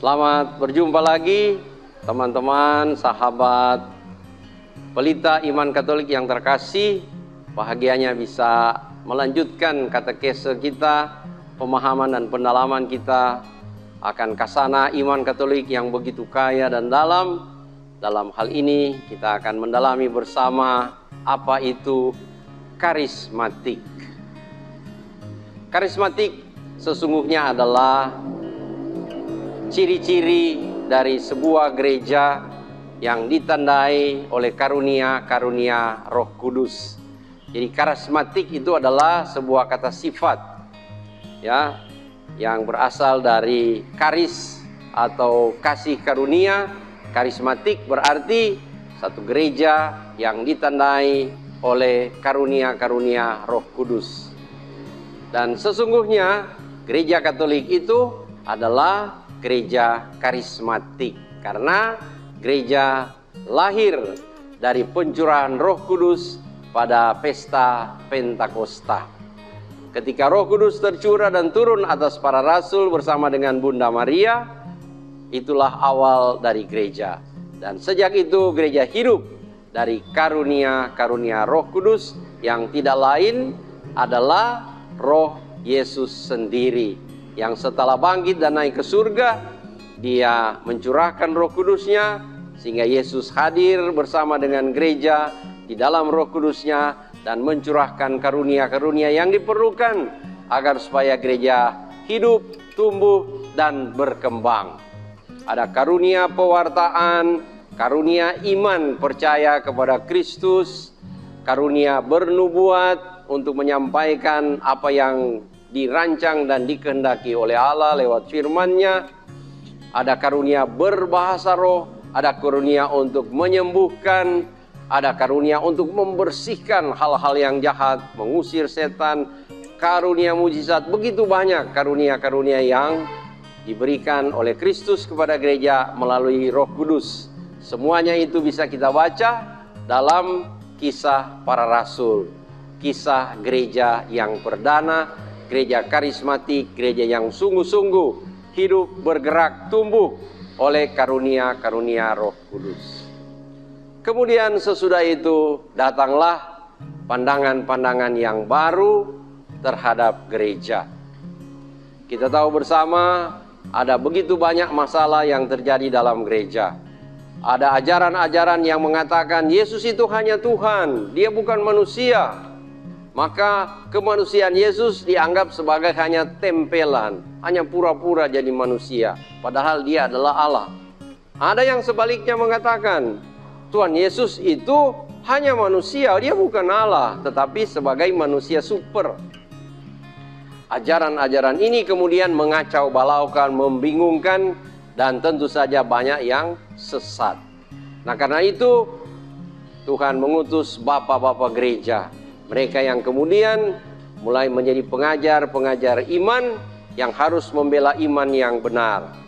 Selamat berjumpa lagi teman-teman, sahabat pelita iman Katolik yang terkasih. Bahagianya bisa melanjutkan katekese kita, pemahaman dan pendalaman kita akan kasana iman Katolik yang begitu kaya dan dalam. Dalam hal ini kita akan mendalami bersama apa itu karismatik. Karismatik sesungguhnya adalah ciri-ciri dari sebuah gereja yang ditandai oleh karunia-karunia Roh Kudus. Jadi karismatik itu adalah sebuah kata sifat ya, yang berasal dari karis atau kasih karunia. Karismatik berarti satu gereja yang ditandai oleh karunia-karunia Roh Kudus. Dan sesungguhnya gereja Katolik itu adalah gereja karismatik karena gereja lahir dari pencurahan Roh Kudus pada pesta Pentakosta. Ketika Roh Kudus tercurah dan turun atas para rasul bersama dengan Bunda Maria, itulah awal dari gereja. Dan sejak itu gereja hidup dari karunia-karunia Roh Kudus yang tidak lain adalah Roh Yesus sendiri, yang setelah bangkit dan naik ke surga, dia mencurahkan Roh Kudusnya sehingga Yesus hadir bersama dengan gereja di dalam Roh Kudusnya dan mencurahkan karunia-karunia yang diperlukan agar supaya gereja hidup, tumbuh, dan berkembang. Ada karunia pewartaan, karunia iman percaya kepada Kristus, karunia bernubuat untuk menyampaikan apa yang dirancang dan dikehendaki oleh Allah lewat firman-Nya. Ada karunia berbahasa roh, ada karunia untuk menyembuhkan, ada karunia untuk membersihkan hal-hal yang jahat, mengusir setan, karunia mujizat. Begitu banyak karunia-karunia yang diberikan oleh Kristus kepada gereja melalui Roh Kudus. Semuanya itu bisa kita baca dalam kisah para rasul, kisah gereja yang perdana, gereja karismatik, gereja yang sungguh-sungguh hidup, bergerak, tumbuh oleh karunia-karunia Roh Kudus. Kemudian sesudah itu datanglah pandangan-pandangan yang baru terhadap gereja. Kita tahu bersama ada begitu banyak masalah yang terjadi dalam gereja. Ada ajaran-ajaran yang mengatakan Yesus itu hanya Tuhan, dia bukan manusia. Maka kemanusiaan Yesus dianggap sebagai hanya tempelan, hanya pura-pura jadi manusia, padahal dia adalah Allah. Ada yang sebaliknya mengatakan Tuhan Yesus itu hanya manusia, dia bukan Allah, tetapi sebagai manusia super. Ajaran-ajaran ini kemudian mengacau balaukan, membingungkan, dan tentu saja banyak yang sesat. Nah, karena itu Tuhan mengutus bapak-bapak gereja, mereka yang kemudian mulai menjadi pengajar-pengajar iman yang harus membela iman yang benar.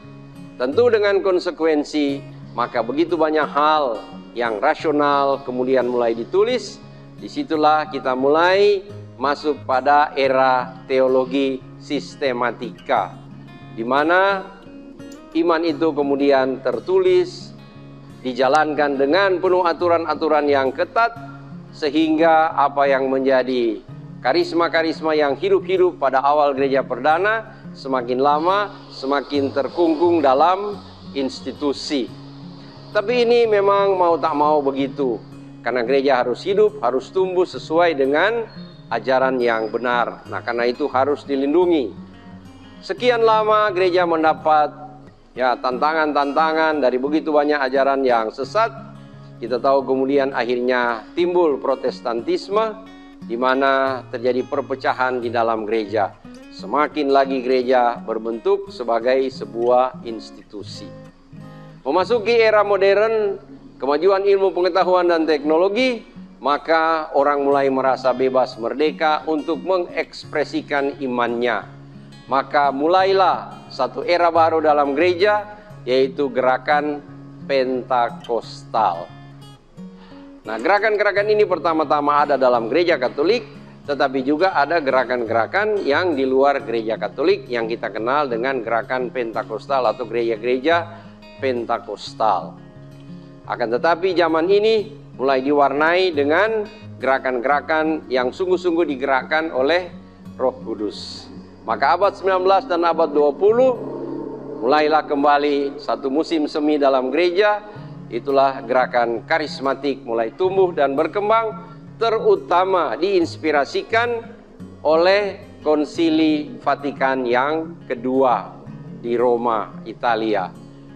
Tentu dengan konsekuensi, maka begitu banyak hal yang rasional kemudian mulai ditulis. Disitulah kita mulai masuk pada era teologi sistematika, di mana iman itu kemudian tertulis, dijalankan dengan penuh aturan-aturan yang ketat, sehingga apa yang menjadi karisma-karisma yang hidup-hidup pada awal gereja perdana semakin lama semakin terkungkung dalam institusi. Tapi ini memang mau tak mau begitu, karena gereja harus hidup, harus tumbuh sesuai dengan ajaran yang benar. Nah, karena itu harus dilindungi. Sekian lama gereja mendapat tantangan-tantangan dari begitu banyak ajaran yang sesat. Kita tahu kemudian akhirnya timbul protestantisme, di mana terjadi perpecahan di dalam gereja. Semakin lagi gereja berbentuk sebagai sebuah institusi. Memasuki era modern, kemajuan ilmu pengetahuan dan teknologi, maka orang mulai merasa bebas merdeka untuk mengekspresikan imannya. Maka mulailah satu era baru dalam gereja, yaitu gerakan Pentakostal. Nah, gerakan-gerakan ini pertama-tama ada dalam gereja Katolik tetapi juga ada gerakan-gerakan yang di luar gereja Katolik yang kita kenal dengan gerakan Pentakostal atau gereja-gereja Pentakostal. Akan tetapi zaman ini mulai diwarnai dengan gerakan-gerakan yang sungguh-sungguh digerakkan oleh Roh Kudus. Maka abad 19 dan abad 20 mulailah kembali satu musim semi dalam gereja. Itulah gerakan karismatik mulai tumbuh dan berkembang, terutama diinspirasikan oleh Konsili Vatikan yang kedua di Roma, Italia,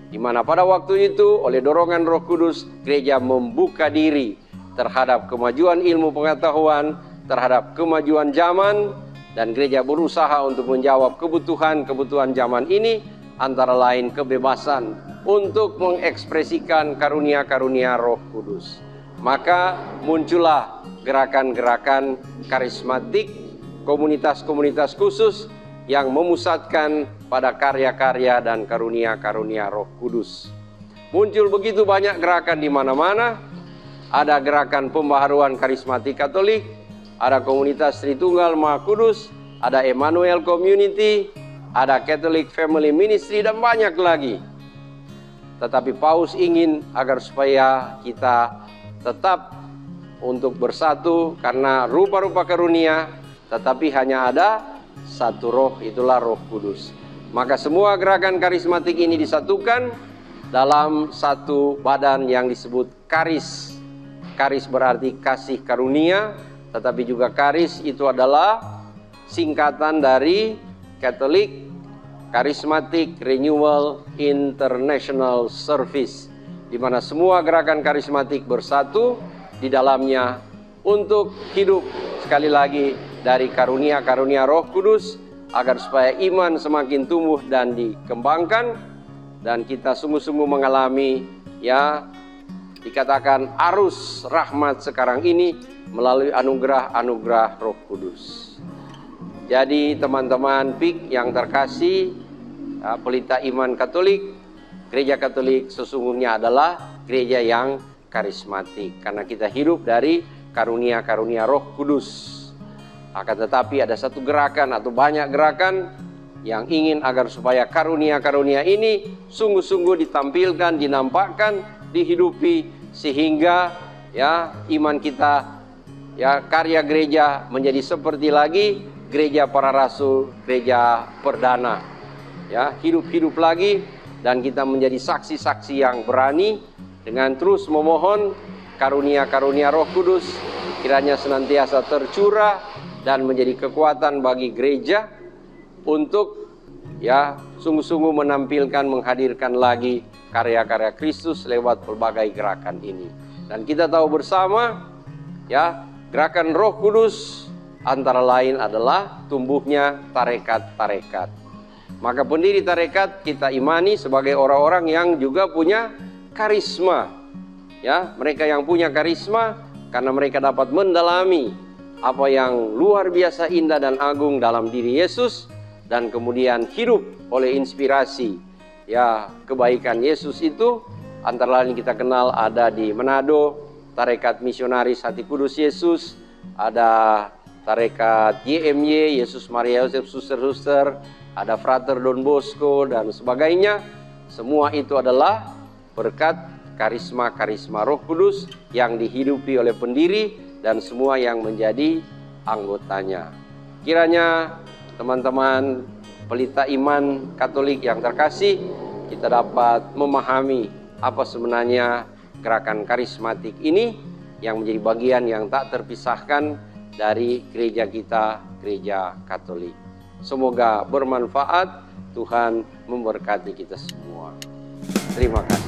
di mana pada waktu itu oleh dorongan Roh Kudus gereja membuka diri terhadap kemajuan ilmu pengetahuan, terhadap kemajuan zaman, dan gereja berusaha untuk menjawab kebutuhan zaman ini, antara lain kebebasan untuk mengekspresikan karunia-karunia Roh Kudus. Maka muncullah gerakan-gerakan karismatik, komunitas-komunitas khusus yang memusatkan pada karya-karya dan karunia-karunia Roh Kudus. Muncul begitu banyak gerakan di mana-mana. Ada gerakan pembaharuan karismatik Katolik, ada komunitas Tritunggal Maha Kudus, ada Emmanuel Community, ada Catholic Family Ministry, dan banyak lagi. Tetapi Paus ingin agar supaya kita tetap untuk bersatu karena rupa-rupa karunia, tetapi hanya ada satu roh, itulah Roh Kudus. Maka semua gerakan karismatik ini disatukan dalam satu badan yang disebut karis. Karis berarti kasih karunia, tetapi juga karis itu adalah singkatan dari Catholic Charismatic Renewal International Service, di mana semua gerakan karismatik bersatu di dalamnya untuk hidup sekali lagi dari karunia-karunia Roh Kudus, agar supaya iman semakin tumbuh dan dikembangkan, dan kita sungguh-sungguh mengalami, ya, dikatakan arus rahmat sekarang ini melalui anugerah-anugerah Roh Kudus. Jadi teman-teman PIK yang terkasih, pelita iman Katolik, gereja Katolik sesungguhnya adalah gereja yang karismatik karena kita hidup dari karunia-karunia Roh Kudus. Akan tetapi ada satu gerakan atau banyak gerakan yang ingin agar supaya karunia-karunia ini sungguh-sungguh ditampilkan, dinampakkan, dihidupi, sehingga ya iman kita, ya karya gereja menjadi seperti lagi gereja para rasul, gereja perdana, ya hidup lagi, dan kita menjadi saksi-saksi yang berani dengan terus memohon karunia-karunia Roh Kudus kiranya senantiasa tercurah dan menjadi kekuatan bagi gereja untuk ya sungguh-sungguh menampilkan, menghadirkan lagi karya-karya Kristus lewat berbagai gerakan ini. Dan kita tahu bersama, ya, gerakan Roh Kudus antara lain adalah tumbuhnya tarekat-tarekat. Maka pendiri tarekat kita imani sebagai orang-orang yang juga punya karisma. Ya, mereka yang punya karisma karena mereka dapat mendalami apa yang luar biasa indah dan agung dalam diri Yesus, dan kemudian hidup oleh inspirasi ya kebaikan Yesus itu. Antara lain kita kenal ada di Manado tarekat misionaris Hati Kudus Yesus, ada tarekat YMY Yesus Maria Yosef Suster-Suster, ada Frater Don Bosco dan sebagainya. Semua itu adalah berkat karisma-karisma Roh Kudus yang dihidupi oleh pendiri dan semua yang menjadi anggotanya. Kiranya teman-teman pelita iman Katolik yang terkasih, kita dapat memahami apa sebenarnya gerakan karismatik ini yang menjadi bagian yang tak terpisahkan dari gereja kita, gereja Katolik. Semoga bermanfaat. Tuhan memberkati kita semua. Terima kasih.